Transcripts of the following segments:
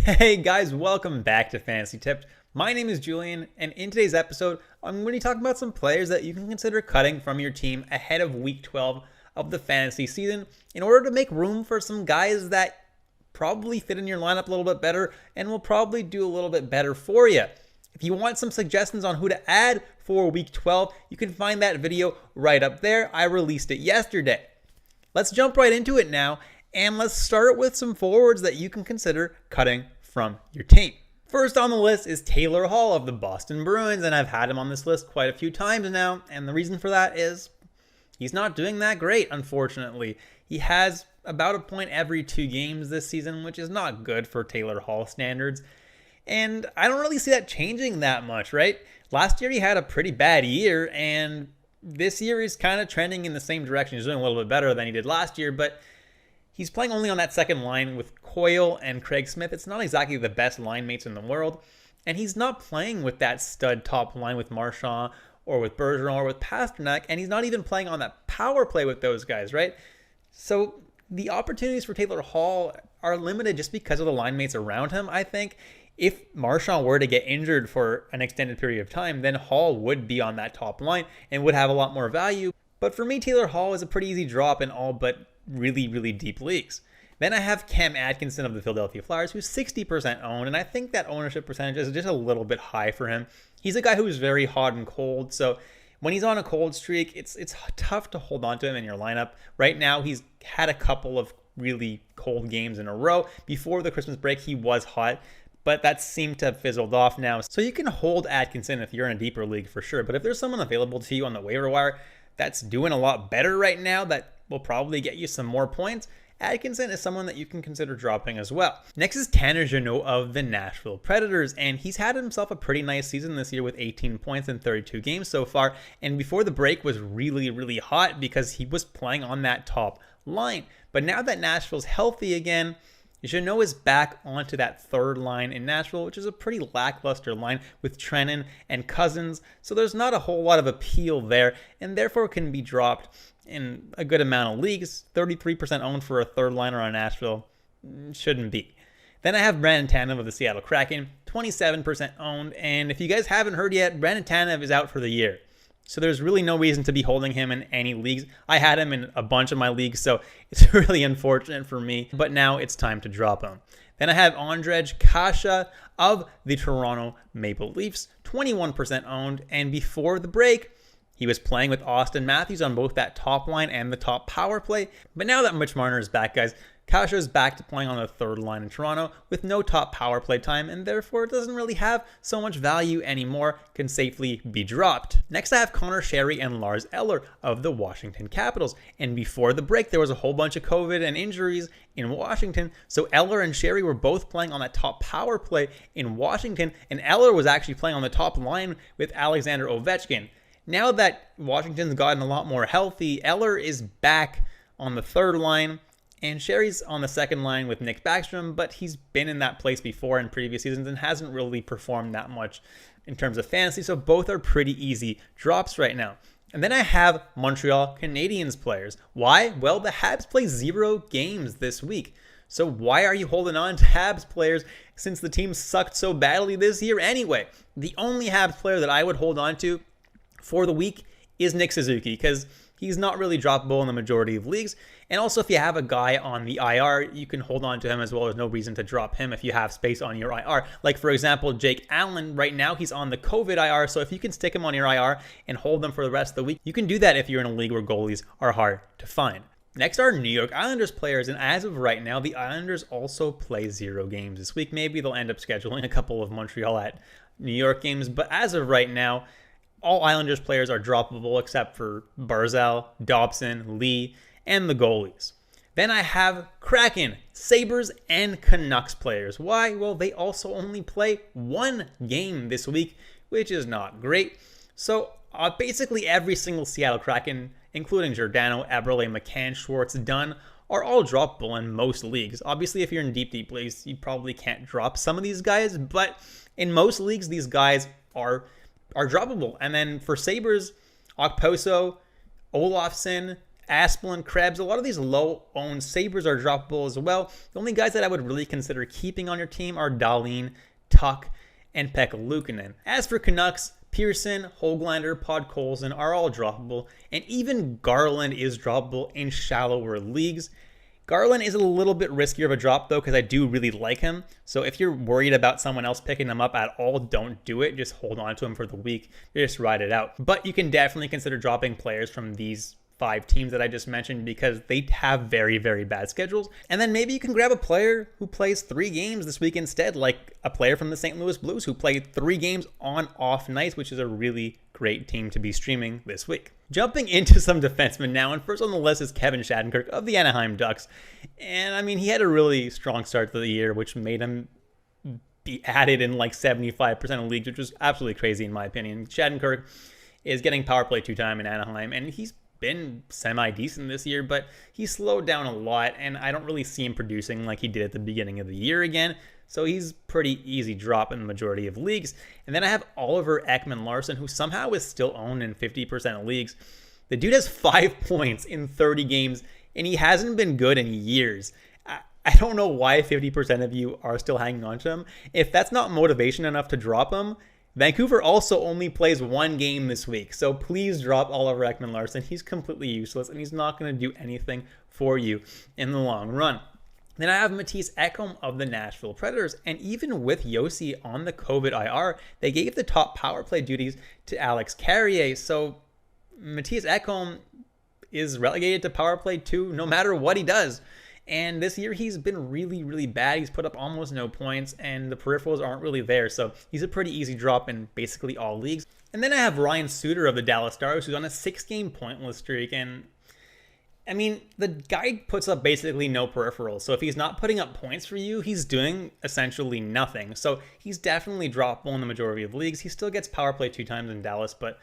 Hey guys, welcome back to Fantasy Tipped. My name is Julian, and in today's episode, I'm going to talk about some players that you can consider cutting from your team ahead of Week 12 of the fantasy season in order to make room for some guys that probably fit in your lineup a little bit better and will probably do a little bit better for you. If you want some suggestions on who to add for Week 12, you can find that video right up there. I released it yesterday. Let's jump right into it now. And let's start with some forwards that you can consider cutting from your team. First on the list is Taylor Hall of the Boston Bruins, and I've had him on this list quite a few times now, and the reason for that is he's not doing that great, unfortunately. He has about a point every 2 games this season, which is not good for Taylor Hall standards, and I don't really see that changing that much, right? Last year he had a pretty bad year, and this year he's kind of trending in the same direction. He's doing a little bit better than he did last year, but he's playing only on that second line with Coyle and Craig Smith. It's not exactly the best line mates in the world. And he's not playing with that stud top line with Marchand or with Bergeron or with Pasternak. And he's not even playing on that power play with those guys, right? So the opportunities for Taylor Hall are limited just because of the line mates around him, I think. If Marchand were to get injured for an extended period of time, then Hall would be on that top line and would have a lot more value. But for me, Taylor Hall is a pretty easy drop in all but really deep leagues. Then I have Cam Atkinson of the Philadelphia Flyers, who's 60% owned, and I think that ownership percentage is just a little bit high for him. He's a guy who's very hot and cold, so when he's on a cold streak, it's tough to hold on to him in your lineup. Right now, he's had a couple of really cold games in a row. Before the Christmas break, he was hot, but that seemed to have fizzled off now. So you can hold Atkinson if you're in a deeper league for sure, but if there's someone available to you on the waiver wire that's doing a lot better right now, that will probably get you some more points, Atkinson is someone that you can consider dropping as well. Next is Tanner Jeannot of the Nashville Predators, and he's had himself a pretty nice season this year with 18 points in 32 games so far, and before the break was really hot because he was playing on that top line. But now that Nashville's healthy again, Jeannot is back onto that third line in Nashville, which is a pretty lackluster line with Trennan and Cousins, so there's not a whole lot of appeal there, and therefore can be dropped in a good amount of leagues. 33% owned for a third liner on Nashville shouldn't be. Then I have Brandon Tanev of the Seattle Kraken, 27% owned, and if you guys haven't heard yet, Brandon Tanev is out for the year. So there's really no reason to be holding him in any leagues. I had him in a bunch of my leagues, so it's really unfortunate for me, but now it's time to drop him. Then I have Ondrej Kase of the Toronto Maple Leafs, 21% owned, and before the break, he was playing with Austin Matthews on both that top line and the top power play. But now that Mitch Marner is back, guys, Kase is back to playing on the third line in Toronto with no top power play time, and therefore doesn't really have so much value anymore, can safely be dropped. Next I have Connor Sherry and Lars Eller of the Washington Capitals, and before the break there was a whole bunch of COVID and injuries in Washington, so Eller and Sherry were both playing on that top power play in Washington, and Eller was actually playing on the top line with Alexander Ovechkin. Now that Washington's gotten a lot more healthy, Eller is back on the third line, and Sherry's on the second line with Nick Backstrom, but he's been in that place before in previous seasons and hasn't really performed that much in terms of fantasy, so both are pretty easy drops right now. And then I have Montreal Canadiens players. Why? Well, the Habs play 0 games this week. So why are you holding on to Habs players since the team sucked so badly this year anyway? The only Habs player that I would hold on to for the week is Nick Suzuki, because he's not really droppable in the majority of leagues. And also, if you have a guy on the IR, you can hold on to him as well. There's no reason to drop him if you have space on your IR. Like, for example, Jake Allen, right now, he's on the COVID IR. So if you can stick him on your IR and hold them for the rest of the week, you can do that if you're in a league where goalies are hard to find. Next are New York Islanders players, and as of right now, the Islanders also play 0 games this week. Maybe they'll end up scheduling a couple of Montreal at New York games, but as of right now, all Islanders players are droppable except for Barzal, Dobson, Lee, and the goalies. Then I have Kraken, Sabres, and Canucks players. Why? Well, they also only play 1 game this week, which is not great. So basically every single Seattle Kraken, including Giordano, Eberle, McCann, Schwartz, Dunn, are all droppable in most leagues. Obviously, if you're in deep leagues, you probably can't drop some of these guys, but in most leagues, these guys are droppable. And then for Sabres, Okposo, Olofsson, Aspelin, Krebs, a lot of these low-owned Sabres are droppable as well. The only guys that I would really consider keeping on your team are Dahlin, Tuck, and Pekka Luukkonen. As for Canucks, Pearson, Höglander, Podkolzin are all droppable, and even Garland is droppable in shallower leagues. Garland is a little bit riskier of a drop though, because I do really like him. So if you're worried about someone else picking him up at all, don't do it. Just hold on to him for the week. Just ride it out. But you can definitely consider dropping players from these 5 teams that I just mentioned because they have very, very bad schedules. And then maybe you can grab a player who plays 3 games this week instead, like a player from the St. Louis Blues who played 3 games on off nights, which is a really great team to be streaming this week. Jumping into some defensemen now, and first on the list is Kevin Shattenkirk of the Anaheim Ducks. And I mean, he had a really strong start to the year, which made him be added in like 75% of leagues, which was absolutely crazy in my opinion. Shattenkirk is getting power play 2 time in Anaheim, and he's been semi-decent this year, but he slowed down a lot, and I don't really see him producing like he did at the beginning of the year again. So he's pretty easy drop in the majority of leagues. And then I have Oliver Ekman-Larsson, who somehow is still owned in 50% of leagues. The dude has 5 points in 30 games, and he hasn't been good in years. I don't know why 50% of you are still hanging on to him. If that's not motivation enough to drop him, Vancouver also only plays 1 game this week. So please drop Oliver Ekman-Larsson. He's completely useless, and he's not going to do anything for you in the long run. Then I have Mattias Ekholm of the Nashville Predators, and even with Yossi on the COVID IR, they gave the top power play duties to Alex Carrier. So Mattias Ekholm is relegated to power play 2 no matter what he does. And this year he's been really, really bad. He's put up almost no points, and the peripherals aren't really there. So he's a pretty easy drop in basically all leagues. And then I have Ryan Suter of the Dallas Stars, who's on a 6-game pointless streak. And I mean, the guy puts up basically no peripherals. So if he's not putting up points for you, he's doing essentially nothing. So he's definitely droppable in the majority of leagues. He still gets power play 2 times in Dallas, but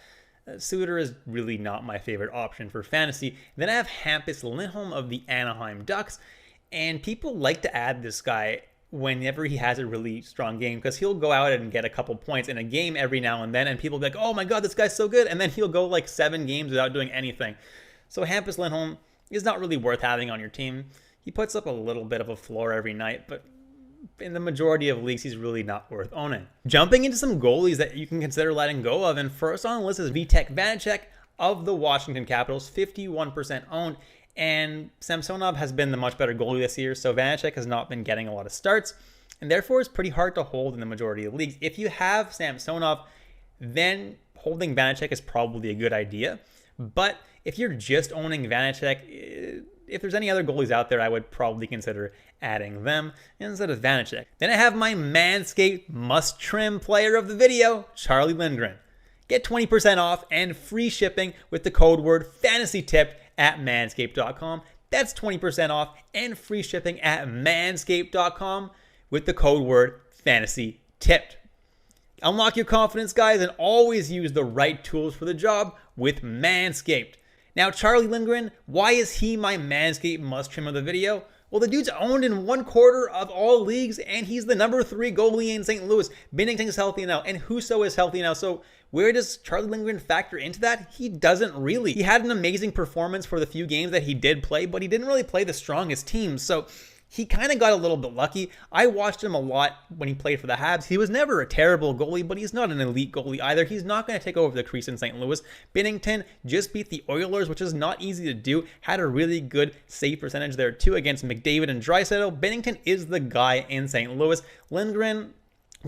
Suter is really not my favorite option for fantasy. Then I have Hampus Lindholm of the Anaheim Ducks, and people like to add this guy whenever he has a really strong game because he'll go out and get a couple points in a game every now and then, and people will be like, oh my god, this guy's so good, and then he'll go like 7 games without doing anything. So Hampus Lindholm is not really worth having on your team. He puts up a little bit of a floor every night, but in the majority of leagues, he's really not worth owning. Jumping into some goalies that you can consider letting go of, and first on the list is Vitek Vanacek of the Washington Capitals, 51% owned, and Samsonov has been the much better goalie this year, so Vanacek has not been getting a lot of starts, and therefore it's pretty hard to hold in the majority of leagues. If you have Samsonov, then holding Vanacek is probably a good idea, but if you're just owning Vanacek, if there's any other goalies out there, I would probably consider adding them instead of Vanacek. Then I have my MANSCAPED must-trim player of the video, Charlie Lindgren. Get 20% off and free shipping with the code word FANTASYTIPPED at manscaped.com. That's 20% off and free shipping at manscaped.com with the code word FANTASYTIPPED. Unlock your confidence, guys, and always use the right tools for the job with Manscaped. Now, Charlie Lindgren, why is he my MANSCAPED must-trim of the video? Well, the dude's owned in 1/4 of all leagues, and he's the number 3 goalie in St. Louis. Binnington is healthy now, and Husso is healthy now. So where does Charlie Lindgren factor into that? He doesn't really. He had an amazing performance for the few games that he did play, but he didn't really play the strongest teams. So he kind of got a little bit lucky. I watched him a lot when he played for the Habs. He was never a terrible goalie, but he's not an elite goalie either. He's not going to take over the crease in St. Louis. Binnington just beat the Oilers, which is not easy to do. Had a really good save percentage there too against McDavid and Draisaitl. Binnington is the guy in St. Louis. Lindgren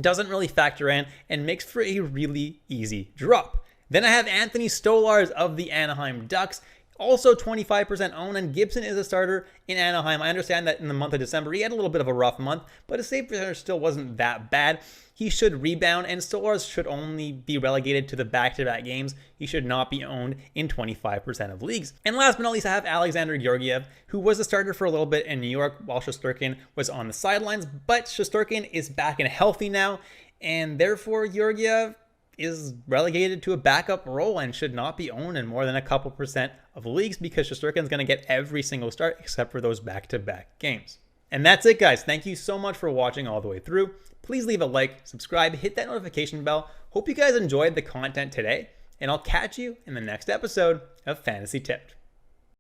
doesn't really factor in and makes for a really easy drop. Then I have Anthony Stolarz of the Anaheim Ducks. Also 25% owned, and Gibson is a starter in Anaheim. I understand that in the month of December, he had a little bit of a rough month, but his save percentage still wasn't that bad. He should rebound, and Stolarz should only be relegated to the back-to-back games. He should not be owned in 25% of leagues. And last but not least, I have Alexander Georgiev, who was a starter for a little bit in New York while Shesterkin was on the sidelines, but Shesterkin is back and healthy now, and therefore Georgiev is relegated to a backup role and should not be owned in more than a couple percent of leagues because Shesterkin's going to get every single start except for those back-to-back games. And that's it, guys. Thank you so much for watching all the way through. Please leave a like, subscribe, hit that notification bell. Hope you guys enjoyed the content today, and I'll catch you in the next episode of Fantasy Tipped.